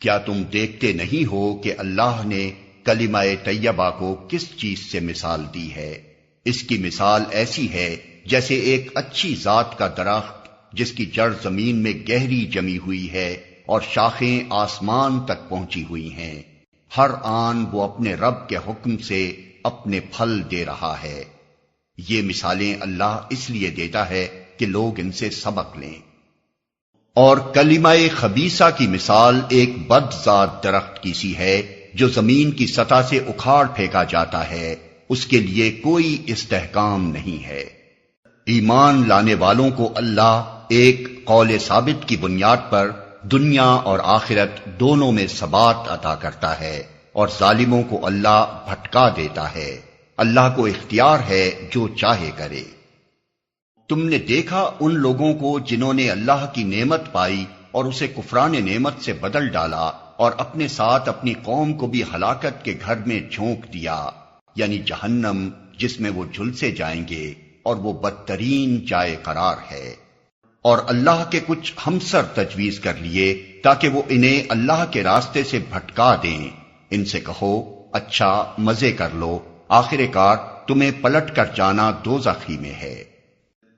کیا تم دیکھتے نہیں ہو کہ اللہ نے کلمہ طیبہ کو کس چیز سے مثال دی ہے؟ اس کی مثال ایسی ہے جیسے ایک اچھی ذات کا درخت جس کی جڑ زمین میں گہری جمی ہوئی ہے اور شاخیں آسمان تک پہنچی ہوئی ہیں، ہر آن وہ اپنے رب کے حکم سے اپنے پھل دے رہا ہے۔ یہ مثالیں اللہ اس لیے دیتا ہے کہ لوگ ان سے سبق لیں۔ اور کلمہ خبیثہ کی مثال ایک بدذات درخت کی سی ہے جو زمین کی سطح سے اکھاڑ پھینکا جاتا ہے، اس کے لیے کوئی استحکام نہیں ہے۔ ایمان لانے والوں کو اللہ ایک قول ثابت کی بنیاد پر دنیا اور آخرت دونوں میں ثبات عطا کرتا ہے، اور ظالموں کو اللہ بھٹکا دیتا ہے۔ اللہ کو اختیار ہے جو چاہے کرے۔ تم نے دیکھا ان لوگوں کو جنہوں نے اللہ کی نعمت پائی اور اسے کفران نعمت سے بدل ڈالا، اور اپنے ساتھ اپنی قوم کو بھی ہلاکت کے گھر میں جھونک دیا، یعنی جہنم جس میں وہ جھلسے جائیں گے، اور وہ بدترین جائے قرار ہے۔ اور اللہ کے کچھ ہمسر تجویز کر لیے تاکہ وہ انہیں اللہ کے راستے سے بھٹکا دیں۔ ان سے کہو اچھا مزے کر لو، آخر کار تمہیں پلٹ کر جانا دوزخ ہی میں ہے۔